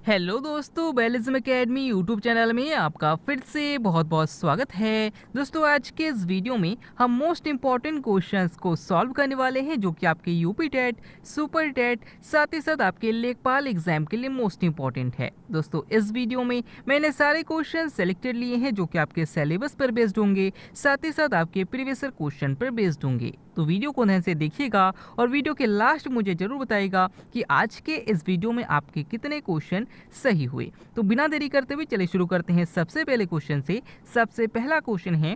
Hello दोस्तों, बेलिज्म academy YouTube channel में आपका फिर से बहुत बहुत स्वागत है। दोस्तों, आज के इस वीडियो में हम मोस्ट इम्पॉर्टेंट क्वेश्चंस को सॉल्व करने वाले हैं जो कि आपके यूपी टेट, सुपर टेट, साथ ही साथ आपके लेखपाल एग्जाम के लिए मोस्ट इम्पॉर्टेंट है। दोस्तों, इस वीडियो में मैंने सारे क्वेश्चन सेलेक्टेड लिए हैं जो कि आपके सिलेबस पर बेस्ड होंगे, साथ ही साथ आपके प्रीवियस ईयर क्वेश्चन पर बेस्ड होंगे। तो वीडियो को ध्यान से देखिएगा और वीडियो के लास्ट मुझे जरूर बताइएगा कि आज के इस वीडियो में आपके कितने क्वेश्चन सही हुए। तो बिना देरी करते हुए चलिए शुरू करते हैं सबसे पहले क्वेश्चन से। सबसे पहला क्वेश्चन है,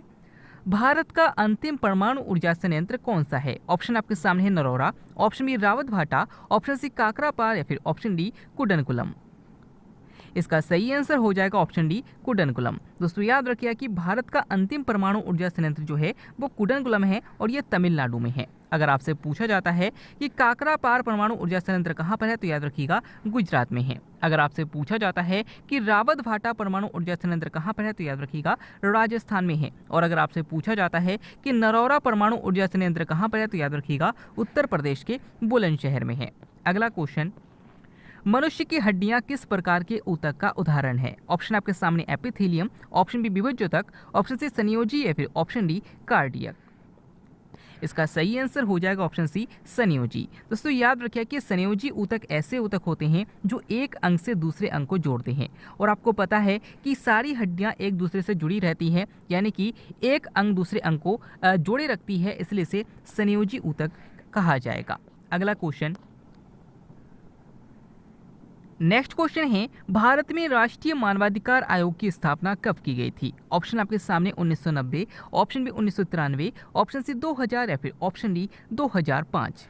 भारत का अंतिम परमाणु ऊर्जा संयंत्र कौन सा है? ऑप्शन आपके सामने है नरौरा, ऑप्शन बी रावत भाटा, ऑप्शन सी काकरापार या फिर ऑप्शन डी कुडनकुलम। इसका सही आंसर हो जाएगा ऑप्शन डी कुडनकुलम। दोस्तों, याद रखिए कि भारत का अंतिम परमाणु ऊर्जा संयंत्र जो है वो कुडनकुलम है और ये तमिलनाडु में है। अगर आपसे पूछा जाता है कि काकरापार परमाणु ऊर्जा संयंत्र कहाँ पर है, तो याद रखिएगा गुजरात में है। अगर आपसे पूछा जाता है कि रावत भाटा परमाणु ऊर्जा संयंत्र कहाँ पर है, तो याद रखिएगा राजस्थान में है। और अगर आपसे पूछा जाता है कि नरौरा परमाणु ऊर्जा संयंत्र कहाँ पर है, तो याद रखिएगा उत्तर प्रदेश के बुलंदशहर में है। अगला क्वेश्चन, मनुष्य की हड्डियां किस प्रकार के ऊतक का उदाहरण है? ऑप्शन आपके सामने एपिथेलियम, ऑप्शन बी विभज्योतक, ऑप्शन सी संयोजी या फिर ऑप्शन डी कार्डियक। इसका सही आंसर हो जाएगा ऑप्शन सी संयोजी। दोस्तों, याद रखिए कि संयोजी ऊतक ऐसे ऊतक होते हैं जो एक अंग से दूसरे अंग को जोड़ते हैं। और आपको पता है कि सारी हड्डियां एक दूसरे से जुड़ी रहती हैं, यानी कि एक अंग दूसरे अंग को जोड़े रखती है, इसलिए इसे संयोजी ऊतक कहा जाएगा। अगला क्वेश्चन, नेक्स्ट क्वेश्चन है, भारत में राष्ट्रीय मानवाधिकार आयोग की स्थापना कब की गई थी? ऑप्शन आपके सामने 1990, ऑप्शन बी 1993, ऑप्शन सी 2000 या फिर ऑप्शन डी 2005।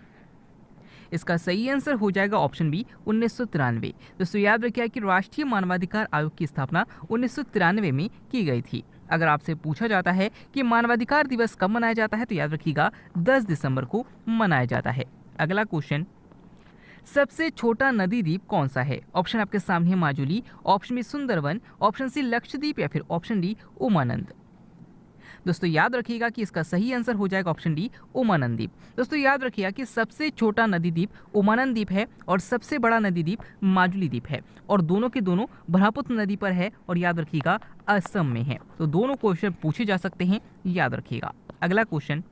इसका सही आंसर हो जाएगा ऑप्शन बी 1993। दोस्तों, याद रखिए कि राष्ट्रीय मानवाधिकार आयोग की स्थापना 1993 में की गई थी। अगर आपसे पूछा जाता है कि मानवाधिकार दिवस कब मनाया जाता है, तो याद रखिएगा 10 दिसंबर को मनाया जाता है। अगला क्वेश्चन, सबसे छोटा नदी द्वीप कौन सा है? ऑप्शन आपके सामने है Majuli, option B Sundarban, option C Lakshadweep या फिर ऑप्शन डी उमानंद। दोस्तों, याद रखिएगा कि इसका सही आंसर हो जाएगा ऑप्शन डी उमानंद द्वीप। दोस्तों, याद रखिएगा कि सबसे छोटा नदी द्वीप उमानंद द्वीप है और सबसे बड़ा नदी द्वीप माजुली द्वीप है, और दोनों के दोनों ब्रह्मपुत्र नदी पर है और याद रखिएगा असम में है। तो दोनों क्वेश्चन पूछे जा सकते हैं, याद रखिएगा। अगला क्वेश्चन,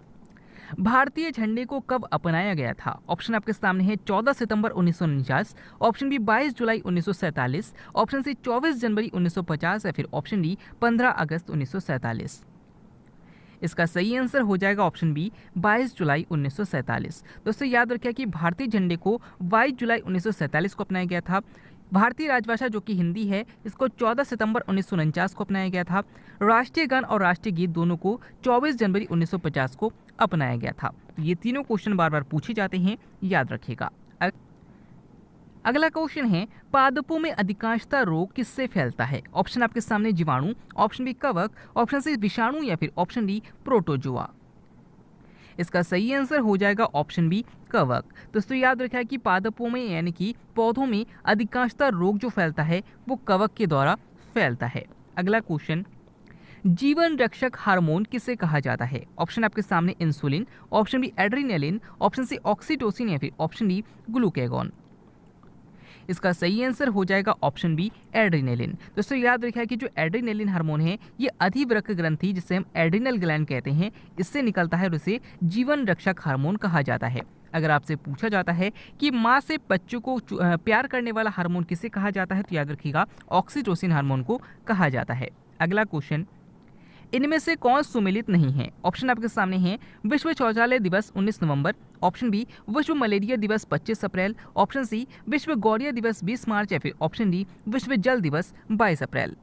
भारतीय झंडे को कब अपनाया गया था? ऑप्शन आपके सामने है 14 सितंबर 1949, ऑप्शन बी 22 जुलाई 1947, ऑप्शन सी 24 जनवरी 1950 या फिर ऑप्शन डी 15 अगस्त 1947। इसका सही आंसर हो जाएगा ऑप्शन बी 22 जुलाई 1947। दोस्तों, याद रखिए कि भारतीय झंडे को 22 जुलाई 1947 को अपनाया गया था। भारतीय राजभाषा जो कि हिंदी है, इसको 14 सितंबर 1949 को अपनाया गया था। राष्ट्रीय गान और राष्ट्रीय गीत दोनों को 24 जनवरी 1950 को अपनाया गया था। ये तीनों क्वेश्चन बार बार पूछे जाते हैं, याद रखिएगा। अगला क्वेश्चन है, पादपों में अधिकांशतः रोग किससे फैलता है? ऑप्शन आपके सामने जीवाणु, ऑप्शन बी कवक, ऑप्शन सी विषाणु या फिर ऑप्शन डी प्रोटोजोआ। इसका सही आंसर हो जाएगा ऑप्शन बी कवक। दोस्तों, याद रखिए कि पादपों में यानी कि पौधों में अधिकांशतः रोग जो फैलता है वो कवक के द्वारा फैलता है। अगला क्वेश्चन, जीवन रक्षक हार्मोन किसे कहा जाता है? ऑप्शन आपके सामने insulin, option B adrenaline, option C oxytocin या फिर ऑप्शन डी ग्लूकेगॉन। इसका सही आंसर हो जाएगा ऑप्शन बी एड्रेनालिन। दोस्तों, याद रखिए कि जो एड्रेनालिन हार्मोन है ये अधिवृक्क ग्रंथि जिसे हम एड्रिनल ग्लैंड कहते हैं, इससे निकलता है और इसे जीवन रक्षक हार्मोन कहा जाता है। अगर आपसे पूछा जाता है कि माँ से बच्चों को प्यार करने वाला हार्मोन किसे कहा जाता है, तो याद रखिएगा ऑक्सीटोसिन हार्मोन को कहा जाता है। अगला क्वेश्चन, इनमें से कौन सुमेलित नहीं है? ऑप्शन आपके सामने हैं विश्व शौचालय दिवस 19 नवंबर, ऑप्शन बी विश्व मलेरिया दिवस 25 अप्रैल, ऑप्शन सी विश्व गौरिया दिवस 20 मार्च या फिर ऑप्शन डी विश्व जल दिवस 22 अप्रैल।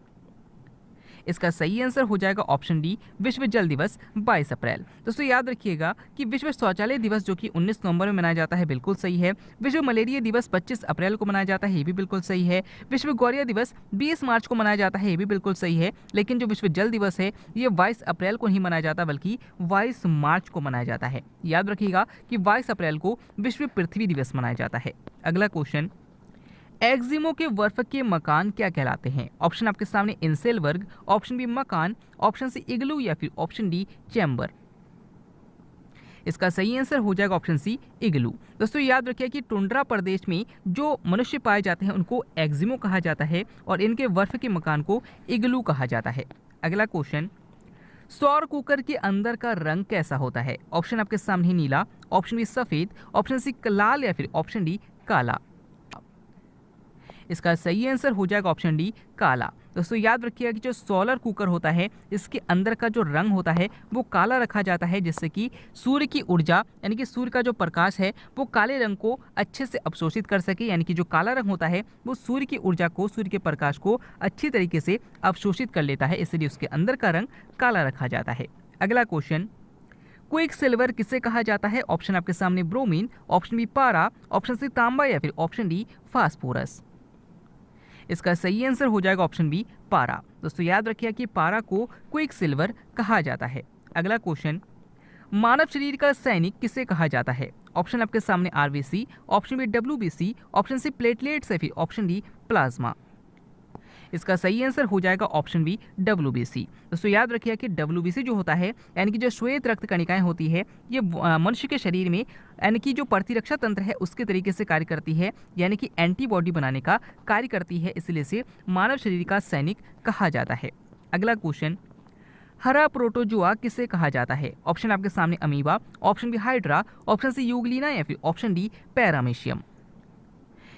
इसका सही आंसर हो जाएगा ऑप्शन डी विश्व जल दिवस 22 अप्रैल। दोस्तों, याद रखिएगा कि विश्व शौचालय दिवस जो कि 19 नवंबर में मनाया जाता है, बिल्कुल सही है। विश्व मलेरिया दिवस 25 अप्रैल को मनाया जाता है, ये भी बिल्कुल सही है। विश्व गौरिया दिवस 20 मार्च को मनाया जाता है, ये भी बिल्कुल सही है। लेकिन जो विश्व जल दिवस है ये 22 अप्रैल को नहीं मनाया जाता बल्कि 22 मार्च को मनाया जाता है। याद रखिएगा कि 22 अप्रैल को विश्व पृथ्वी दिवस मनाया जाता है। अगला क्वेश्चन, एक्जिमो के वर्ग के मकान क्या कहलाते हैं? ऑप्शन आपके सामने इंसेल वर्ग, ऑप्शन बी मकान, ऑप्शन सी इग्लू या फिर ऑप्शन डी चैम्बर। इसका सही आंसर हो जाएगा ऑप्शन सी इग्लू। दोस्तों याद रखिए कि टुंड्रा प्रदेश में जो मनुष्य पाए जाते हैं उनको एक्जिमो कहा जाता है और इनके बर्फ के मकान को इग्लू कहा जाता है। अगला क्वेश्चन, सौर कुकर के अंदर का रंग कैसा होता है? ऑप्शन आपके सामने नीला, ऑप्शन बी सफेद, ऑप्शन सी लाल या फिर ऑप्शन डी काला। इसका सही आंसर हो जाएगा ऑप्शन डी काला। दोस्तों याद रखिएगा कि जो सोलर कुकर होता है इसके अंदर का जो रंग होता है वो काला रखा जाता है, जिससे कि सूर्य की ऊर्जा यानी कि सूर्य का जो प्रकाश है वो काले रंग को अच्छे से अवशोषित कर सके, यानी कि जो काला रंग होता है वो सूर्य की ऊर्जा को, सूर्य के प्रकाश को अच्छी तरीके से अवशोषित कर लेता है, इसलिए उसके अंदर का रंग काला रखा जाता है। अगला क्वेश्चन, क्विक सिल्वर किसे कहा जाता है? ऑप्शन आपके सामने ब्रोमीन, ऑप्शन बी पारा, ऑप्शन सी तांबा या फिर ऑप्शन डी फास्फोरस। इसका सही आंसर हो जाएगा ऑप्शन बी पारा। दोस्तों याद रखिए कि पारा को क्विक सिल्वर कहा जाता है। अगला क्वेश्चन, मानव शरीर का सैनिक किसे कहा जाता है? ऑप्शन आपके सामने RBC, option B WBC, option C platelets या फिर ऑप्शन डी प्लाज्मा। इसका सही आंसर हो जाएगा ऑप्शन बी डब्ल्यूबीसी। दोस्तों याद रखिए कि डब्ल्यूबीसी जो होता है यानी कि जो श्वेत रक्त कणिकाएं होती है ये मनुष्य के शरीर में यानी कि जो प्रतिरक्षा तंत्र है उसके तरीके से कार्य करती है, यानी कि एंटीबॉडी बनाने का कार्य करती है, इसलिए से मानव शरीर का सैनिक कहा जाता है। अगला क्वेश्चन, हरा प्रोटोजुआ किसे कहा जाता है? ऑप्शन आपके सामने amoeba, option B hydra, option C euglena या फिर ऑप्शन डी पैरामीशियम।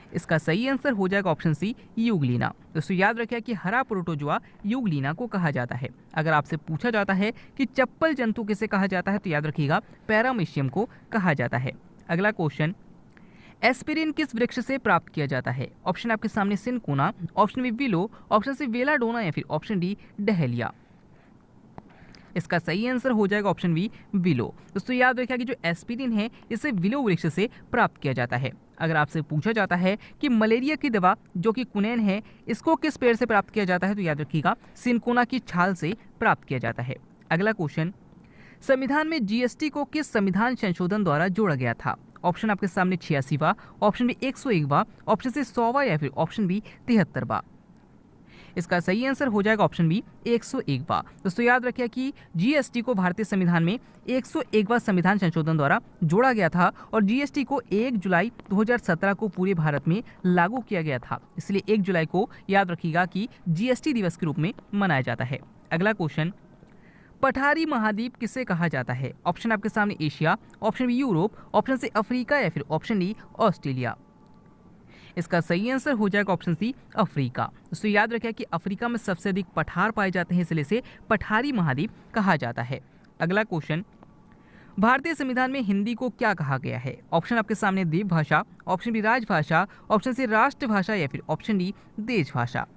इसका सही आंसर हो जाएगा ऑप्शन सी यूग्लिना। दोस्तों याद रखिए कि हरा प्रोटोजुआ यूग्लिना को कहा जाता है। अगर आपसे पूछा जाता है कि चप्पल जंतु किसे कहा जाता है तो याद रखिएगा पैरामीशियम को कहा जाता है। अगला क्वेश्चन, एस्पिरिन किस वृक्ष से प्राप्त किया जाता है? ऑप्शन आपके सामने cinchona, option B willow, option C belladonna या फिर ऑप्शन डी डहेलिया। इसका सही आंसर हो जाएगा ऑप्शन बी विलो। दोस्तों याद रखिए कि जो एस्पिरिन है इसे विलो वृक्ष से प्राप्त किया जाता है। अगर आपसे पूछा जाता है कि मलेरिया की दवा जो कि कुनैन है इसको किस पेड़ से प्राप्त किया जाता है तो याद रखिएगा सिनकोना की छाल से प्राप्त किया जाता है। अगला क्वेश्चन, संविधान में जीएसटी को किस संविधान संशोधन द्वारा जोड़ा गया था? ऑप्शन आपके सामने 86वां, ऑप्शन बी 101वां, ऑप्शन सी 100वां या फिर ऑप्शन बी 73वां। इसका सही आंसर हो जाएगा ऑप्शन बी 101वां। दोस्तों याद रखिए कि जीएसटी को भारतीय संविधान में 101वां संविधान संशोधन द्वारा जोड़ा गया था और जीएसटी को 1 जुलाई 2017 को पूरे भारत में लागू किया गया था, इसलिए 1 जुलाई को याद रखिएगा कि जीएसटी दिवस के रूप में मनाया जाता है। अगला क्वेश्चन, पठारी महाद्वीप किसे कहा जाता है? ऑप्शन आपके सामने Asia, option B Europe, option C Africa या फिर ऑप्शन डी ऑस्ट्रेलिया। इसका सही आंसर हो जाएगा ऑप्शन सी अफ्रीका। दोस्तों याद रखिए कि अफ्रीका में सबसे अधिक पठार पाए जाते हैं, इसलिए से पठारी महाद्वीप कहा जाता है। अगला क्वेश्चन, भारतीय संविधान में हिंदी को क्या कहा गया है? ऑप्शन आपके सामने द्वीप भाषा, ऑप्शन बी राजभाषा, ऑप्शन सी राष्ट्रभाषा या फिर ऑप्शन डी देश भाषा।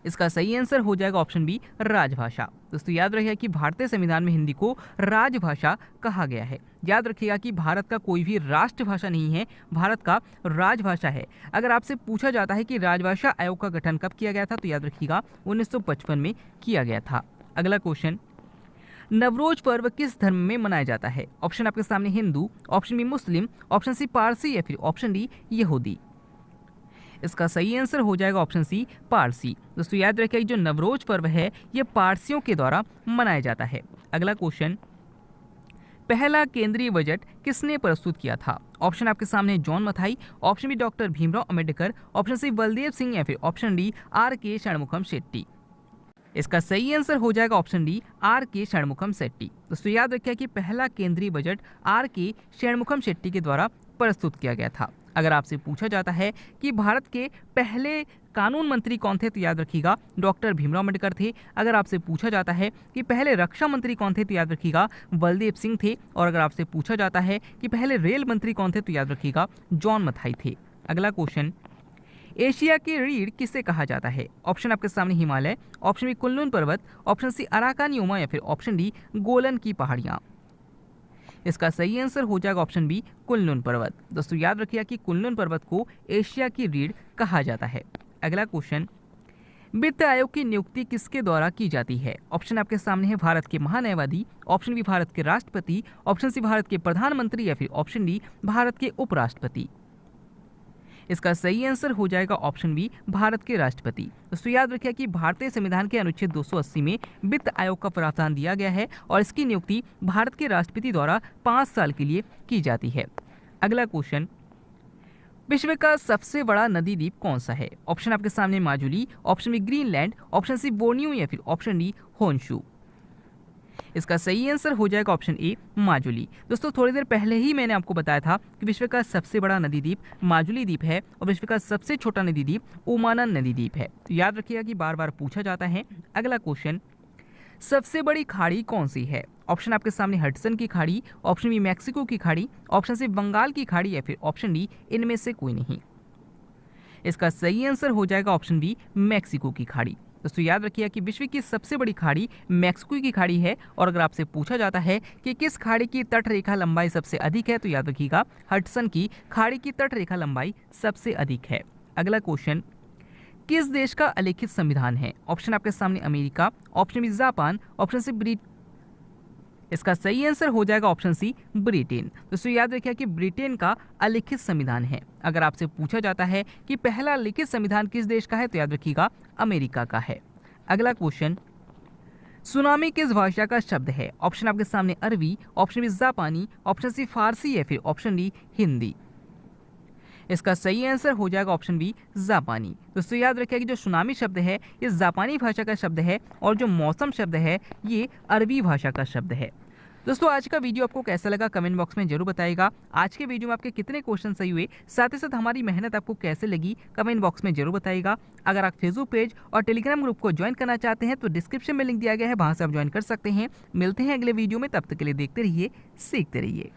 इसका सही आंसर हो जाएगा ऑप्शन बी राजभाषा। दोस्तों याद रखिएगा कि भारतीय संविधान में हिंदी को राजभाषा कहा गया है। याद रखिएगा कि भारत का कोई भी राष्ट्रभाषा नहीं है, भारत का राजभाषा है। अगर आपसे पूछा जाता है कि राजभाषा आयोग का गठन कब किया गया था तो याद रखिएगा 1955 में किया गया था। अगला क्वेश्चन, नवरोज पर्व किस धर्म में मनाया जाता है? ऑप्शन आपके सामने हिंदू, ऑप्शन बी मुस्लिम, ऑप्शन सी पारसी या फिर ऑप्शन डी यहूदी। इसका सही आंसर हो जाएगा ऑप्शन सी पारसी। दोस्तों याद रखिए जो नवरोज पर्व है ये पारसियों के द्वारा मनाया जाता है। अगला क्वेश्चन, पहला केंद्रीय बजट किसने प्रस्तुत किया था? ऑप्शन आपके सामने John Mathai, option B doctor Bhimrao Ambedkar, option C Baldev Singh या फिर ऑप्शन डी आर के षणमुखम शेट्टी। इसका सही आंसर हो जाएगा ऑप्शन डी आर के षणमुखम शेट्टी। दोस्तों याद रखिए कि पहला केंद्रीय बजट आर के षणमुखम शेट्टी के द्वारा प्रस्तुत किया गया था। अगर आपसे पूछा जाता है कि भारत के पहले कानून मंत्री कौन थे तो याद रखिएगा डॉक्टर भीमराव अंबेडकर थे। अगर आपसे पूछा जाता है कि पहले रक्षा मंत्री कौन थे तो याद रखिएगा बलदेव सिंह थे। और अगर आपसे पूछा जाता है कि पहले रेल मंत्री कौन थे तो याद रखिएगा जॉन मथाई थे। अगला क्वेश्चन, एशिया की रीढ़ किसे कहा जाता है? ऑप्शन आपके सामने हिमालय, ऑप्शन बी कुनलुन पर्वत, ऑप्शन सी अराकान योमा या फिर ऑप्शन डी गोलन की पहाड़ियां। इसका सही आंसर हो जाएगा ऑप्शन बी कुनलुन पर्वत। दोस्तों याद रखिए कि कुनलुन पर्वत को एशिया की रीढ़ कहा जाता है। अगला क्वेश्चन, वित्त आयोग की नियुक्ति किसके द्वारा की जाती है? ऑप्शन आपके सामने है भारत के महान्यायवादी, ऑप्शन बी भारत के राष्ट्रपति, ऑप्शन सी भारत के प्रधानमंत्री या फिर ऑप्शन डी भारत के उपराष्ट्रपति। इसका सही आंसर हो जाएगा ऑप्शन बी, भारत के राष्ट्रपति। दोस्तों याद रखिए कि भारतीय संविधान के अनुच्छेद 280 में वित्त आयोग का प्रावधान दिया गया है और इसकी नियुक्ति भारत के राष्ट्रपति द्वारा 5 साल के लिए की जाती है। अगला क्वेश्चन, विश्व का सबसे बड़ा नदी द्वीप कौन सा है? ऑप्शन आपके सामने Majuli, option B Greenland, option C Borneo या फिर ऑप्शन डी होन्शु। इसका सही आंसर हो जाएगा ऑप्शन ए, माजुली। दोस्तों थोड़ी देर पहले ही मैंने आपको बताया था कि विश्व का सबसे बड़ा नदी द्वीप माजुली द्वीप है और विश्व का सबसे छोटा नदी द्वीप ओमानन नदी द्वीप है। तो याद रखिएगा कि बार बार पूछा जाता है। अगला क्वेश्चन, सबसे बड़ी खाड़ी कौन सी है? ऑप्शन आपके सामने हडसन की खाड़ी, ऑप्शन बी मैक्सिको की खाड़ी, ऑप्शन सी बंगाल की खाड़ी या फिर ऑप्शन डी इनमें से कोई नहीं। इसका सही आंसर हो जाएगा ऑप्शन बी, मैक्सिको की खाड़ी। दोस्तों याद रखिए कि विश्व की सबसे बड़ी खाड़ी मैक्सिको की खाड़ी है और अगर आपसे पूछा जाता है कि किस खाड़ी की तट रेखा लंबाई सबसे अधिक है तो याद रखिएगा हडसन की खाड़ी की तट रेखा लंबाई सबसे अधिक है। अगला क्वेश्चन, किस देश का अलिखित संविधान है? ऑप्शन आपके सामने America, option B Japan, option C Britain. इसका सही आंसर हो जाएगा ऑप्शन सी, ब्रिटेन। दोस्तों याद रखिए कि ब्रिटेन का अलिखित संविधान है। अगर आपसे पूछा जाता है कि पहला लिखित संविधान किस देश का है तो याद रखिएगा अमेरिका का है। अगला क्वेश्चन, सुनामी किस भाषा का शब्द है? ऑप्शन आपके सामने अरबी, ऑप्शन बी जापानी, ऑप्शन सी फारसी या फिर ऑप्शन डी हिंदी। इसका सही आंसर हो जाएगा ऑप्शन बी, जापानी। दोस्तों याद रखिए कि जो सुनामी शब्द है ये जापानी भाषा का शब्द है और जो मौसम शब्द है ये अरबी भाषा का शब्द है। दोस्तों आज का वीडियो आपको कैसा लगा कमेंट बॉक्स में जरूर बताइएगा। आज के वीडियो में आपके कितने क्वेश्चन सही हुए, साथ ही साथ हमारी मेहनत आपको कैसे लगी कमेंट बॉक्स में जरूर बताइएगा। अगर आप फेसबुक पेज और टेलीग्राम ग्रुप को ज्वाइन करना चाहते हैं तो डिस्क्रिप्शन में लिंक दिया गया है, वहां से आप ज्वाइन कर सकते हैं। मिलते हैं अगले वीडियो में, तब तक के लिए देखते रहिए, सीखते रहिए।